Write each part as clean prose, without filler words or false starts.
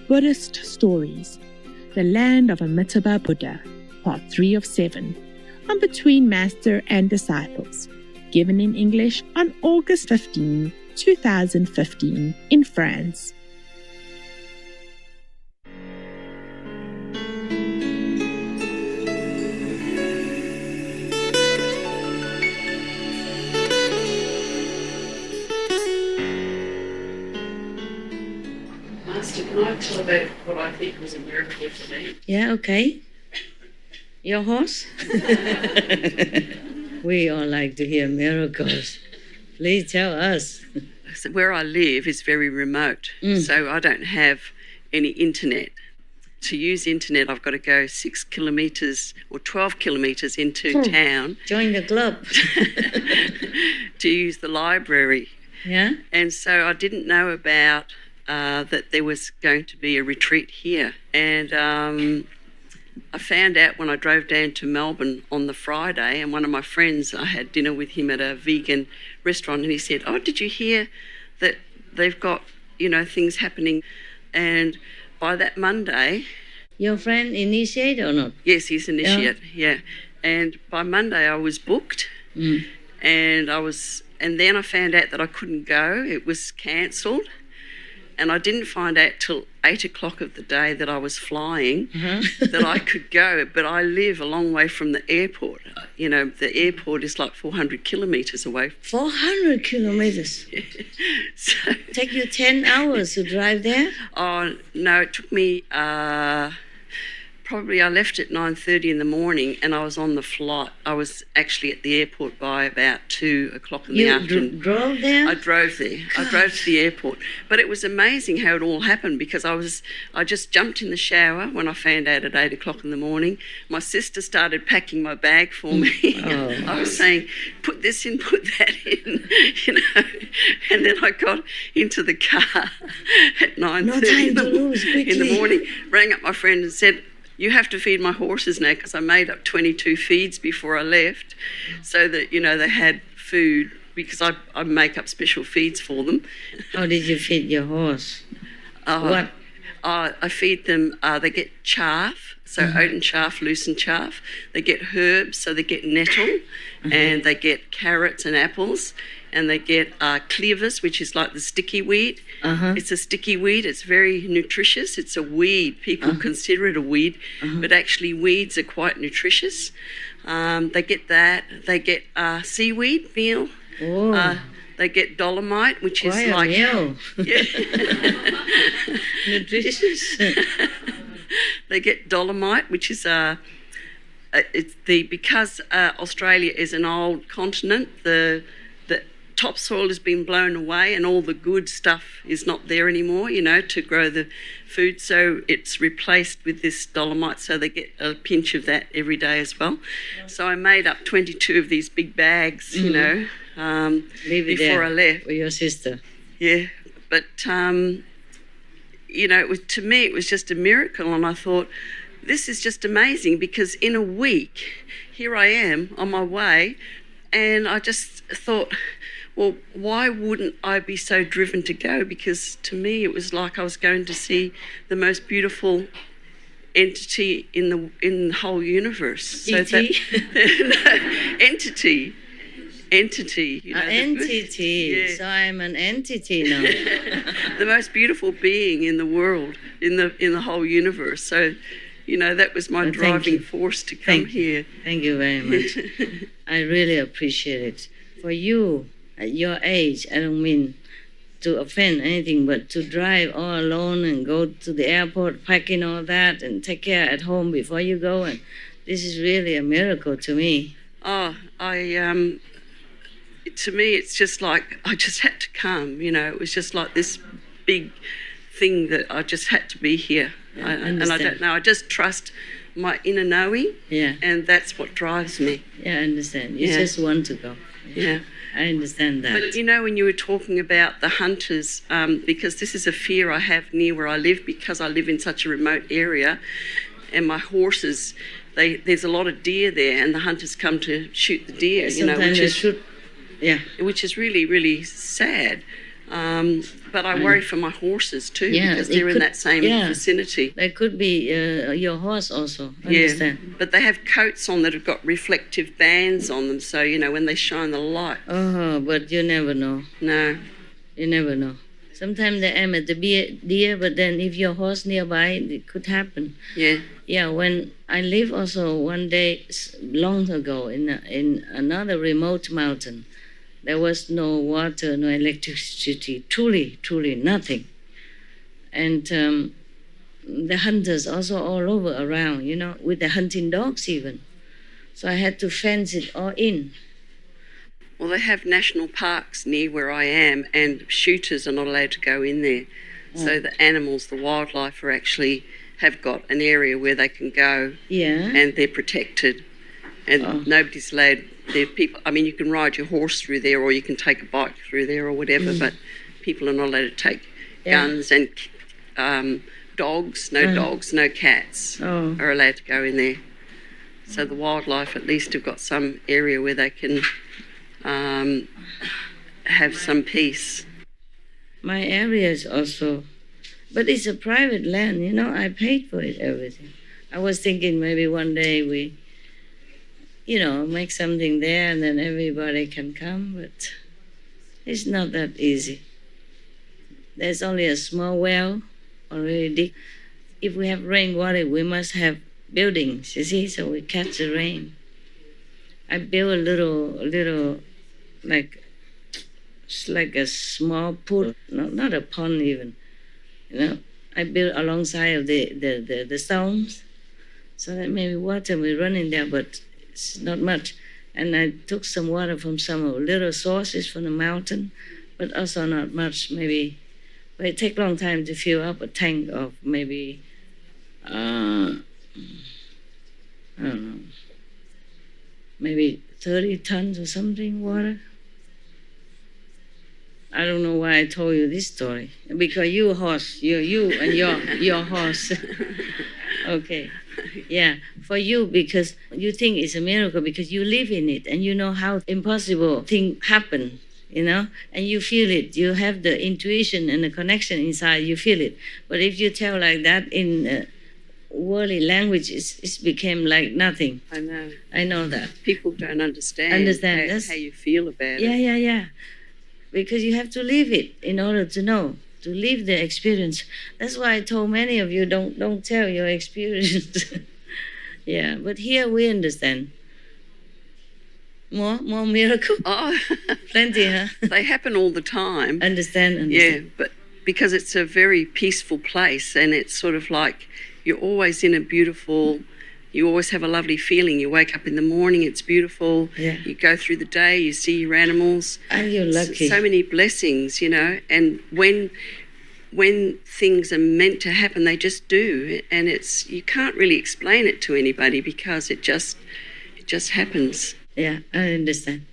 Buddhist Stories, The Land of Amitabha Buddha, Part 3 of 7, on Between Master and Disciples, given in English on August 15, 2015 in France. Master, can I tell about what I think was a miracle for me? Yeah, okay. Your horse? We all like to hear miracles. Please tell us. So where I live is very remote, so I don't have any internet. To use internet, I've got to go 6 kilometres or 12 kilometres into town. Join the club. To use the library. Yeah? And so I didn't know about that there was going to be a retreat here. And I found out when I drove down to Melbourne on the Friday, and one of my friends, I had dinner with him at a vegan restaurant, and he said, "Oh, did you hear that they've got, things happening?" And by that Monday... Your friend initiate or not? Yes, he's initiate, yeah. And by Monday I was booked, and then I found out that I couldn't go. It was cancelled. And I didn't find out till 8 o'clock of the day that I was flying that I could go. But I live a long way from the airport. The airport is like 400 kilometres away. 400 kilometres? So, take you 10 hours to drive there? Oh, no, it took me... Probably I left at 9:30 in the morning, and I was on the flight. I was actually at the airport by about 2 o'clock in the afternoon. You drove there? I drove there. God. I drove to the airport. But it was amazing how it all happened, because I just jumped in the shower when I found out at 8 o'clock in the morning. My sister started packing my bag for me. Oh. I was saying, put this in, put that in, And then I got into the car at 9:30 in the morning, rang up my friend and said, "You have to feed my horses now," because I made up 22 feeds before I left, so that, they had food, because I make up special feeds for them. How did you feed your horse? What? I feed them, they get chaff, so oat chaff, loosened chaff. They get herbs, so they get nettle, and they get carrots and apples, and they get cleavers, which is like the sticky weed. It's a sticky weed. It's very nutritious. It's a weed. People consider it a weed, but actually weeds are quite nutritious. They get that. They get seaweed meal. They get dolomite, which is like... meal. Yeah. Nutritious. They get dolomite, which is because Australia is an old continent, the topsoil has been blown away, and all the good stuff is not there anymore, to grow the food. So it's replaced with this dolomite, so they get a pinch of that every day as well. So I made up 22 of these big bags, before I left. With your sister. Yeah, but, to me it was just a miracle, and I thought, this is just amazing, because in a week, here I am on my way, and I just thought, well, why wouldn't I be so driven to go? Because to me, it was like I was going to see the most beautiful entity in the whole universe. Entity. Entity. Entity. Yeah. So I'm an entity now. The most beautiful being in the world, in the whole universe. So, that was my driving force to come here. Thank you very much. I really appreciate it. For you, at your age, I don't mean to offend anything, but to drive all alone and go to the airport, packing all that, and take care at home before you go, and this is really a miracle to me. Oh, to me, it's just like I just had to come. It was just like this big thing that I just had to be here. And I don't know. I just trust my inner knowing. Yeah. And that's what drives me. Yeah, I understand. You just want to go. Yeah. I understand that. But when you were talking about the hunters, because this is a fear I have near where I live, because I live in such a remote area, and my horses, there's a lot of deer there, and the hunters come to shoot the deer. Sometimes they shoot. Yeah. Which is really, really sad. But I worry for my horses too, Yeah, because they're in that same vicinity. That could be your horse also. Understand? Yeah, but they have coats on that have got reflective bands on them, so, you know, when they shine the light. Oh, but you never know. No. You never know. Sometimes they aim at the deer, but then if your horse nearby, it could happen. Yeah. Yeah, when I lived also one day long ago in another remote mountain, there was no water, no electricity, truly nothing. And the hunters also all over around, you know, with the hunting dogs even. So I had to fence it all in. Well, they have national parks near where I am, and shooters are not allowed to go in there. So the animals, the wildlife, are actually have got an area where they can go, and they're protected, and nobody's allowed. There people. I mean, you can ride your horse through there, or you can take a bike through there, or whatever. But people are not allowed to take guns and dogs. No dogs, no cats are allowed to go in there. So the wildlife at least have got some area where they can have some peace. My area is also, but it's a private land, you know, I paid for it, everything. I was thinking maybe one day we, you know, make something there and then everybody can come, but it's not that easy. There's only a small well, already dig. If we have rainwater, we must have buildings, you see, so we catch the rain. I built a little, it's like a small pool, not a pond even, you know. I built alongside of the stones, so that maybe water will run in there, but it's not much. And I took some water from some little sources from the mountain, but also not much, maybe. But it takes a long time to fill up a tank of maybe, I don't know, maybe 30 tons or something water. I don't know why I told you this story. Because you horse, you and your horse. Okay. Yeah, for you, because you think it's a miracle because you live in it and you know how impossible things happen, you know, and you feel it. You have the intuition and the connection inside, you feel it. But if you tell like that in worldly language, it became like nothing. I know that. People don't understand how you feel about it. Yeah. Because you have to live it in order to know, to live the experience. That's why I told many of you, don't tell your experience. Yeah, but here we understand. More miracle? Oh, plenty, huh? They happen all the time. Understand. Yeah, but because it's a very peaceful place, and it's sort of like you're always in a beautiful. You always have a lovely feeling. You wake up in the morning, it's beautiful. Yeah. You go through the day, you see your animals. Are you lucky? So many blessings, you know. And when things are meant to happen, they just do. And you can't really explain it to anybody because it just happens. Yeah, I understand.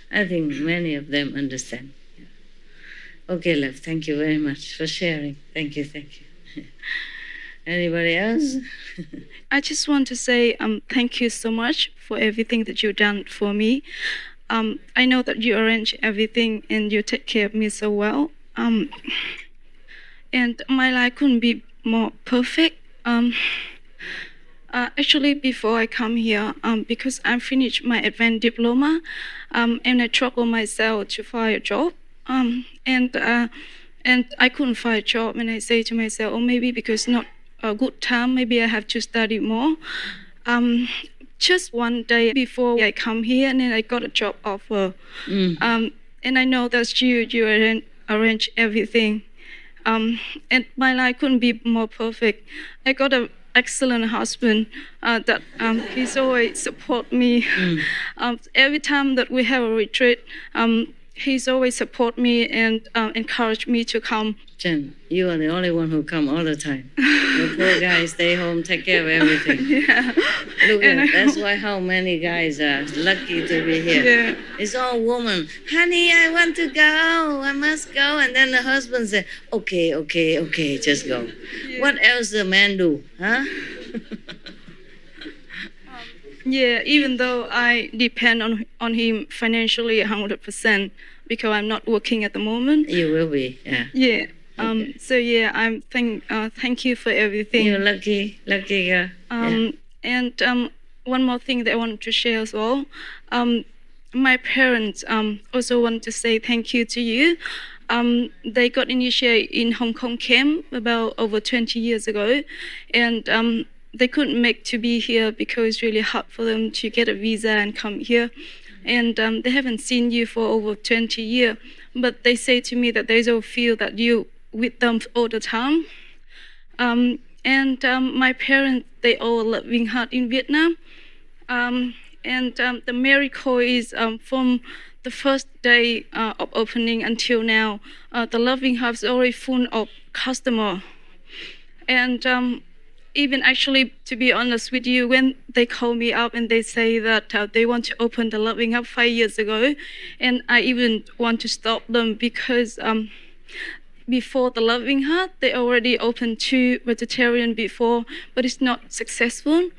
I think many of them understand. Yeah. Okay, love, thank you very much for sharing. Thank you. Anybody else? I just want to say thank you so much for everything that you've done for me. I know that you arrange everything and you take care of me so well. And my life couldn't be more perfect. Actually, before I come here, because I finished my advanced diploma, and I struggled myself to find a job. And I couldn't find a job, and I say to myself, oh, maybe because not a good time, maybe I have to study more. Just one day before I come here, and then I got a job offer. And I know that you arrange everything. And my life couldn't be more perfect. I got an excellent husband that he's always support me. Every time that we have a retreat, he's always support me and encourage me to come. Jen, you are the only one who come all the time. The poor guy stay home, take care of everything. Yeah. Look at that's why how many guys are lucky to be here. Yeah. It's all woman. Honey, I want to go. I must go. And then the husband say, okay, just go. Yeah. What else the man do, huh? Yeah, even though I depend on him financially 100%, because I'm not working at the moment. You will be, yeah. Yeah. Okay. So yeah, I'm thank you for everything. You're lucky girl. Yeah. And one more thing that I wanted to share as well. My parents also want to say thank you to you. They got initiated in Hong Kong camp about over 20 years ago, and they couldn't make to be here because it's really hard for them to get a visa and come here. And they haven't seen you for over 20 years, but they say to me that they don't feel that you with them all the time. My parents, they all loving heart in Vietnam. The miracle is from the first day of opening until now, the loving heart is already full of customer. And even actually, to be honest with you, when they call me up and they say that they want to open the loving hub 5 years ago, and I even want to stop them because before the loving heart, they already opened 2 vegetarian before, but it's not successful.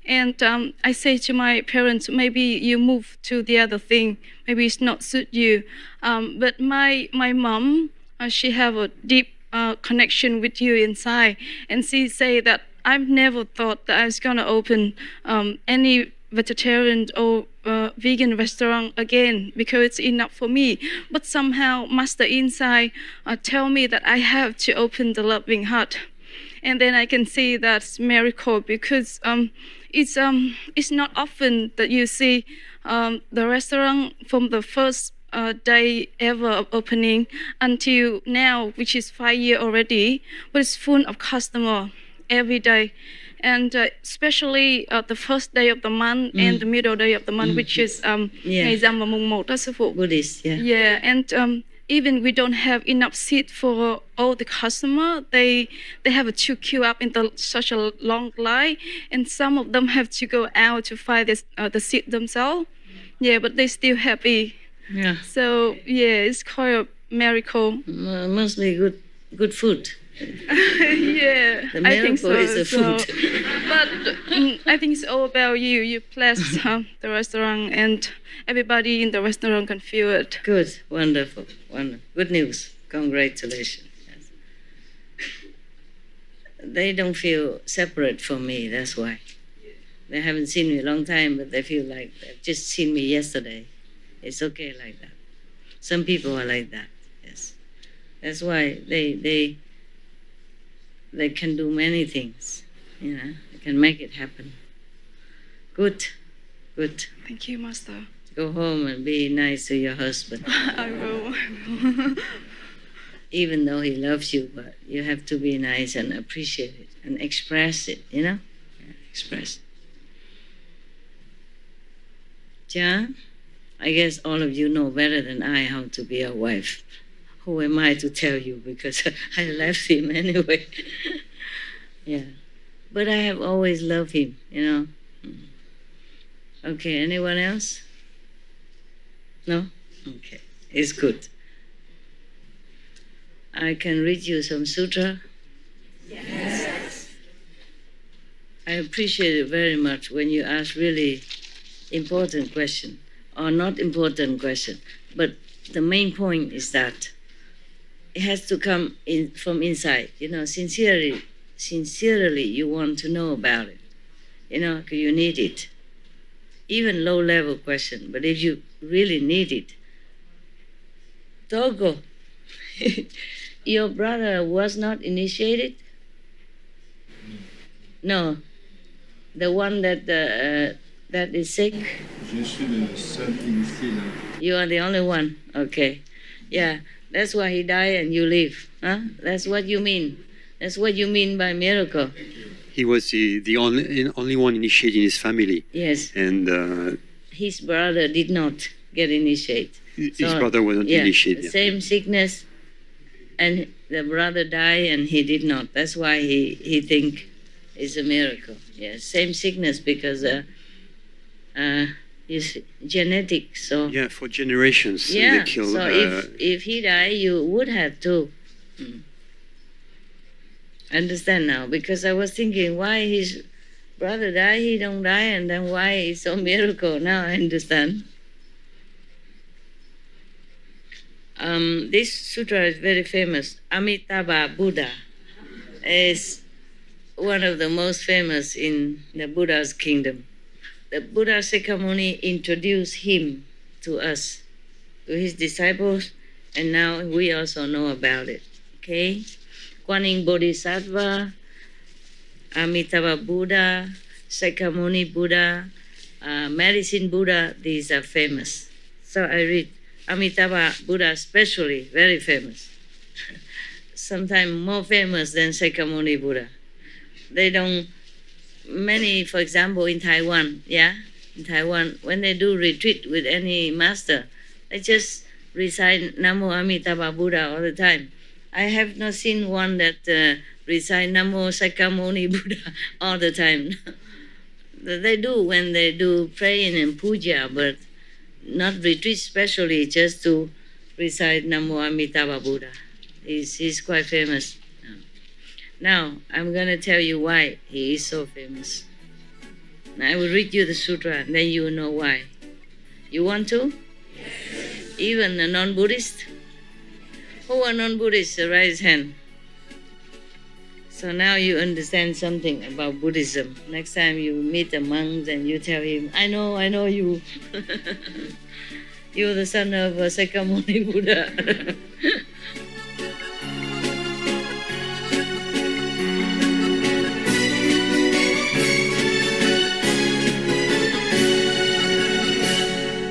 And I say to my parents, maybe you move to the other thing, maybe it's not suit you. But my mom, she have a deep connection with you inside, and she say that I've never thought that I was gonna open any vegetarian or vegan restaurant again because it's enough for me. But somehow Master inside tell me that I have to open the loving heart. And then I can see that's miracle because it's not often that you see the restaurant from the first day ever of opening until now, which is 5 years already, but it's full of customer every day. And especially the first day of the month and the middle day of the month, which is ngày rằm và mùng 1 đó sư phụ. Buddhist, yeah. Yeah, and even we don't have enough seat for all the customer. They have to queue up in such a long line, and some of them have to go out to find the seat themselves. Yeah, but they're still happy. Yeah. So yeah, it's quite a miracle. Mostly good food. Yeah, The miracle I think so. is the food. But I think it's all about you. You bless the restaurant, and everybody in the restaurant can feel it. Good, wonderful. Good news. Congratulations. Yes. They don't feel separate from me, that's why. They haven't seen me a long time, but they feel like they've just seen me yesterday. It's okay like that. Some people are like that, yes. That's why they can do many things, you know. They can make it happen. Good. Thank you, Master. Go home and be nice to your husband. I will. Even though he loves you, but you have to be nice and appreciate it and express it, you know? Yeah, express it. Ja, I guess all of you know better than I how to be a wife. Who am I to tell you, because I left him anyway. Yeah. But I have always loved him, you know. Okay, anyone else? No? Okay, it's good. I can read you some sutra. Yes. I appreciate it very much when you ask really important question, or not important question, but the main point is that it has to come in from inside, you know, sincerely you want to know about it, you know, because you need it. Even low-level question, but if you really need it. Togo, your brother was not initiated? No. The one that is sick? Je suis le seul initié là. You are the only one? Okay. Yeah, that's why he died and you live. Huh? That's what you mean. That's what you mean by miracle. He was the only one initiated in his family. Yes. And his brother did not get initiated. His brother wasn't initiated. The same sickness, and the brother died and he did not. That's why he think it's a miracle. Yeah, same sickness because it's genetic. So yeah, for generations yeah. they kill. So if he died, you would have to. Understand now, because I was thinking why his brother died, he don't die, and then why it's so miracle. Now I understand. This sutra is very famous. Amitabha Buddha is one of the most famous in the Buddha's kingdom. The Buddha Sakyamuni introduced him to us, to his disciples, and now we also know about it. Okay? Guanyin Bodhisattva, Amitabha Buddha, Sakyamuni Buddha, Medicine Buddha, these are famous. So I read Amitabha Buddha especially, very famous. Sometimes more famous than Sakyamuni Buddha. They don't, many, for example, in Taiwan, in Taiwan, when they do retreat with any master, they just recite Namo Amitabha Buddha all the time. I have not seen one that recite Namo Sakyamuni Buddha all the time. They do when they do praying and puja, but not retreat specially, just to recite Namo Amitabha Buddha. He's quite famous. Now, I'm going to tell you why he is so famous. Now, I will read you the sutra, and then you will know why. You want to? Yes. Even a non-Buddhist? Who are non-Buddhists? Raise hand. So now you understand something about Buddhism. Next time you meet a monk and you tell him, I know you. You're the son of Sakyamuni Buddha.